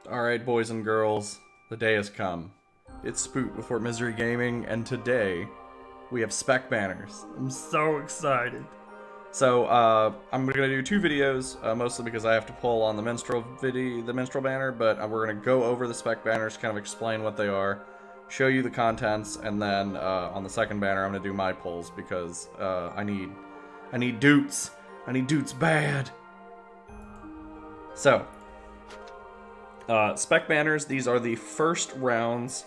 Alright, boys and girls, the day has come. It's Spoot before Misery Gaming, and today we have Spec Banners. I'm so excited. So, I'm gonna do two videos, mostly because I have to pull on the minstrel banner, but we're gonna go over the Spec Banners, kind of explain what they are, show you the contents, and then on the second banner I'm gonna do my pulls because I need doots. I need doots bad. So, Spec Banners, these are the first rounds.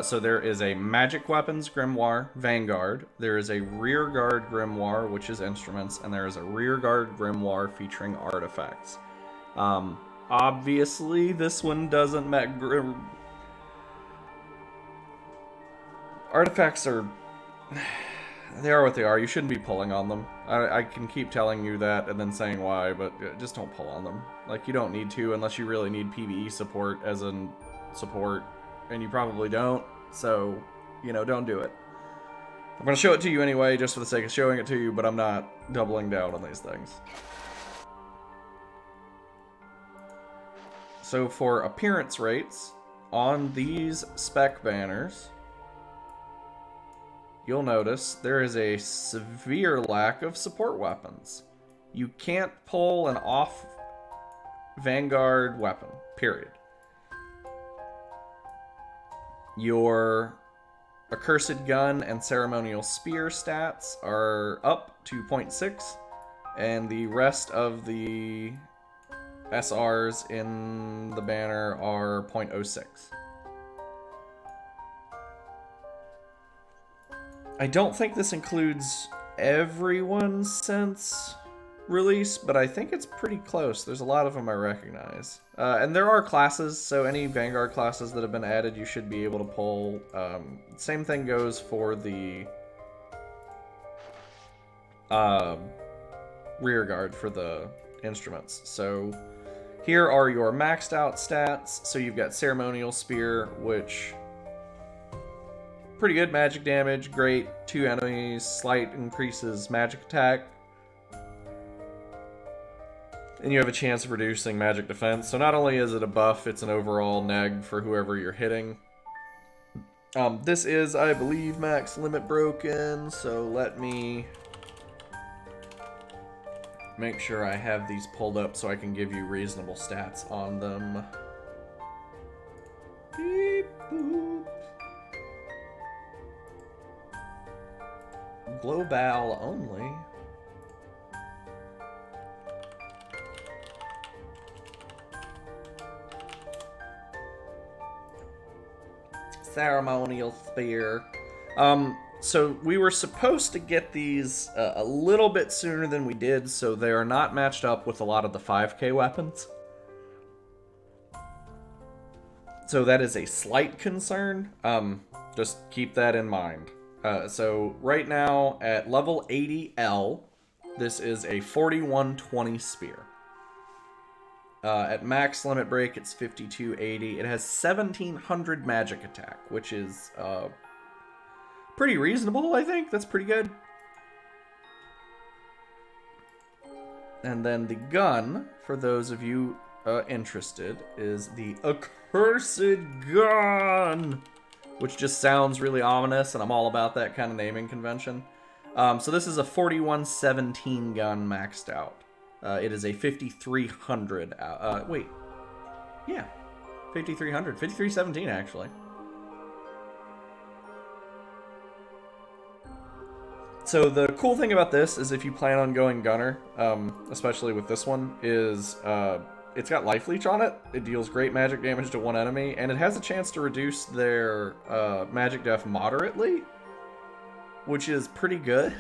So there is a Magic Weapons Grimoire Vanguard, there is a Rear Guard Grimoire, which is instruments, and there is a Rear Guard Grimoire featuring artifacts. Obviously, this one doesn't artifacts are... They are what they are. You shouldn't be pulling on them. I can keep telling you that and then saying why, but just don't pull on them. Like, you don't need to unless you really need PvE support as in support, and you probably don't, so, you know, don't do it. I'm going to show it to you anyway, just for the sake of showing it to you, but I'm not doubling down on these things. So for appearance rates, on these Spec Banners, you'll notice there is a severe lack of support weapons. You can't pull an off Vanguard weapon, period. Your Accursed Gun and Ceremonial Spear stats are up to 0.6, and the rest of the SRs in the banner are 0.06. I don't think this includes everyone's since release, but I think it's pretty close. There's a lot of them I recognize. And there are classes, so any Vanguard classes that have been added you should be able to pull. Same thing goes for the Rear Guard for the instruments. So here are your maxed out stats. So you've got Ceremonial Spear, which... pretty good magic damage, great, 2 enemies, slight increases magic attack. And you have a chance of reducing magic defense. So not only is it a buff, it's an overall neg for whoever you're hitting. This is, I believe, max limit broken, so let me make sure I have these pulled up so I can give you reasonable stats on them. Beep, boop. Global only. Ceremonial Spear. So we were supposed to get these a little bit sooner than we did, so they are not matched up with a lot of the 5k weapons. So that is a slight concern. Just keep that in mind. So right now at level 80L, this is a 4120 spear. At max limit break, it's 5280. It has 1700 magic attack, which is pretty reasonable, I think. That's pretty good. And then the gun, for those of you interested, is the Accursed Gun, which just sounds really ominous, and I'm all about that kind of naming convention. So this is a 4117 gun maxed out. It is a 5300. Wait. Yeah. 5300. 5317, actually. So the cool thing about this is if you plan on going gunner, especially with this one, is it's got life leech on it. It deals great magic damage to one enemy, and it has a chance to reduce their magic def moderately, which is pretty good.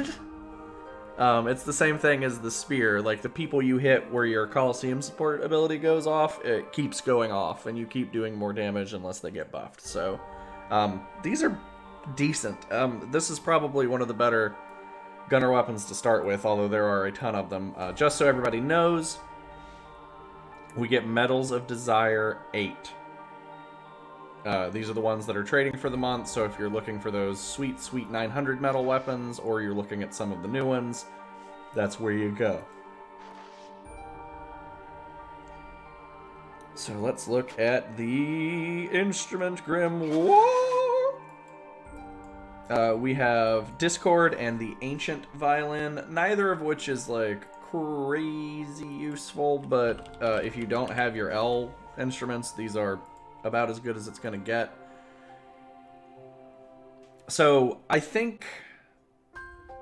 It's the same thing as the spear. Like, the people you hit where your Coliseum support ability goes off, it keeps going off, and you keep doing more damage unless they get buffed. So, these are decent. This is probably one of the better gunner weapons to start with, although there are a ton of them. Just so everybody knows, we get Medals of Desire 8. These are the ones that are trading for the month, so if you're looking for those sweet, sweet 900 metal weapons, or you're looking at some of the new ones, that's where you go. So let's look at the instrument grimoire. We have Discord and the Ancient Violin, neither of which is like crazy useful, but if you don't have your L instruments, these are about as good as it's going to get. So I think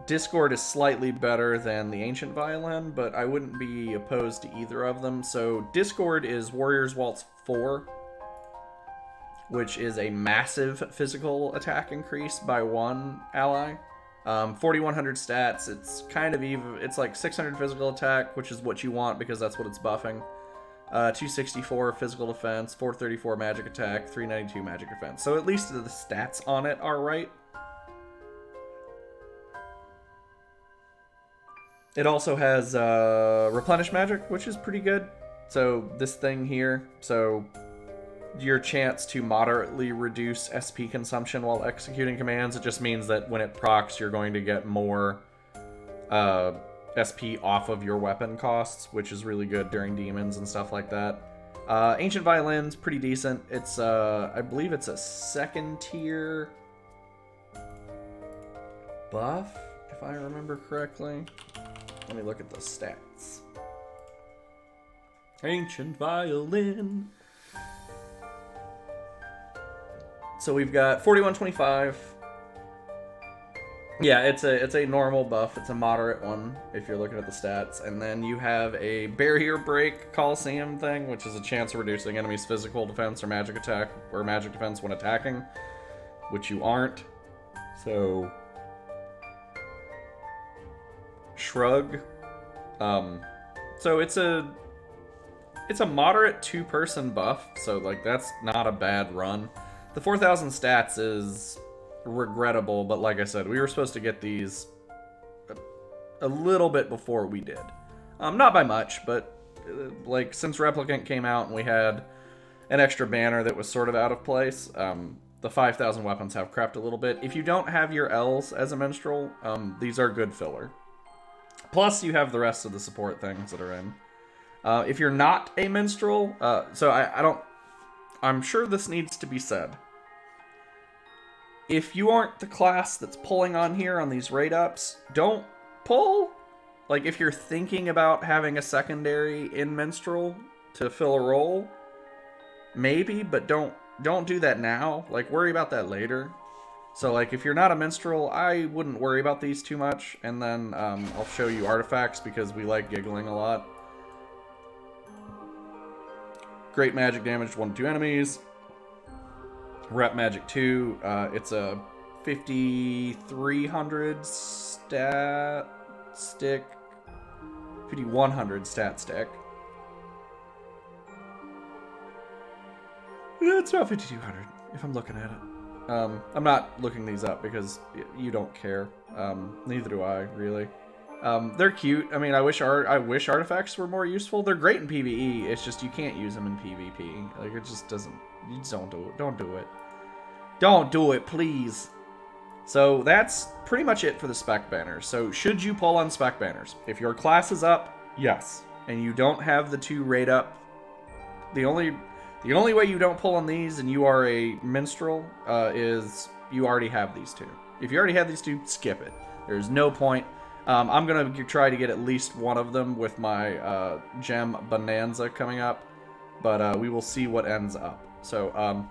Discord is slightly better than the Ancient Violin, but I wouldn't be opposed to either of them. So Discord is Warrior's Waltz 4, which is a massive physical attack increase by 1 ally. 4100 stats, it's kind of even, it's like 600 physical attack, which is what you want because that's what it's buffing. 264 physical defense, 434 magic attack, 392 magic defense. So at least the stats on it are right. It also has replenish magic, which is pretty good. So this thing here, so your chance to moderately reduce SP consumption while executing commands, it just means that when it procs, you're going to get more SP off of your weapon costs, which is really good during demons and stuff like that. Ancient Violin's pretty decent. It's, I believe it's a 2nd tier buff, if I remember correctly. Let me look at the stats. Ancient Violin. So we've got 4125. Yeah, it's a normal buff. It's a moderate one if you're looking at the stats. And then you have a Barrier Break Coliseum thing, which is a chance of reducing enemies' physical defense or magic attack or magic defense when attacking, which you aren't. So Shrug. So it's a moderate 2-person buff, so like that's not a bad run. The 4000 stats is regrettable, but like I said, we were supposed to get these a little bit before we did. Not by much, but like since Replicant came out and we had an extra banner that was sort of out of place, the 5000 weapons have crept a little bit. If you don't have your L's as a minstrel, these are good filler. Plus, you have the rest of the support things that are in. If you're not a minstrel, I'm sure this needs to be said. If you aren't the class that's pulling on here on these raid ups, don't pull. Like, if you're thinking about having a secondary in minstrel to fill a role, maybe, but don't do that now. Like, worry about that later. So, like, if you're not a minstrel, I wouldn't worry about these too much. And then I'll show you artifacts because we like giggling a lot. Great magic damage to 1 to 2 enemies. Rep magic 2. It's a 5300 stat stick. 5100 stat stick. Yeah, it's about 5200 if I'm looking at it. I'm not looking these up because you don't care. Neither do I, really. They're cute. I mean, I wish artifacts were more useful. They're great in PvE. It's just you can't use them in PvP. Like, it just doesn't. You just don't do it. Don't do it. Don't do it, please. So that's pretty much it for the Spec Banners. So should you pull on Spec Banners? If your class is up, yes. And you don't have the 2 raid up, the only way you don't pull on these and you are a minstrel is you already have these 2. If you already have these 2, skip it. There's no point. I'm going to try to get at least one of them with my gem bonanza coming up, but we will see what ends up. So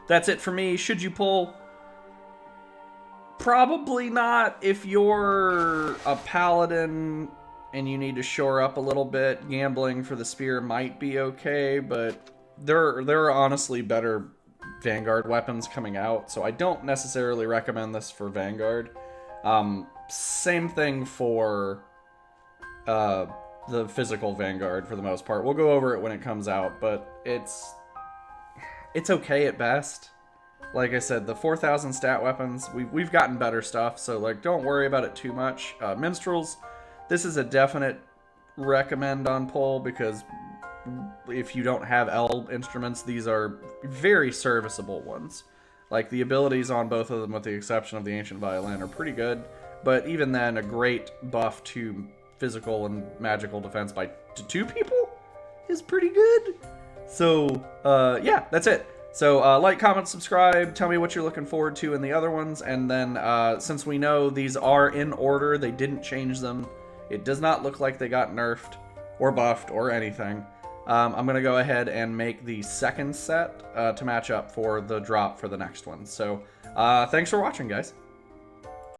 that's it for me. Should you pull? Probably not. If you're a paladin and you need to shore up a little bit, gambling for the spear might be okay, but there are honestly better Vanguard weapons coming out, so I don't necessarily recommend this for Vanguard. Same thing for the physical Vanguard for the most part. We'll go over it when it comes out, but it's okay at best. Like I said, the 4000 stat weapons, we've gotten better stuff, so like don't worry about it too much. Minstrels, this is a definite recommend on pull because if you don't have L instruments, these are very serviceable ones. Like, the abilities on both of them, with the exception of the Ancient Violin, are pretty good. But even then, a great buff to physical and magical defense to 2 people is pretty good. So, yeah, that's it. So, like, comment, subscribe, tell me what you're looking forward to in the other ones, and then, since we know these are in order, they didn't change them, it does not look like they got nerfed, or buffed, or anything, I'm gonna go ahead and make the second set, to match up for the drop for the next one. So, thanks for watching, guys.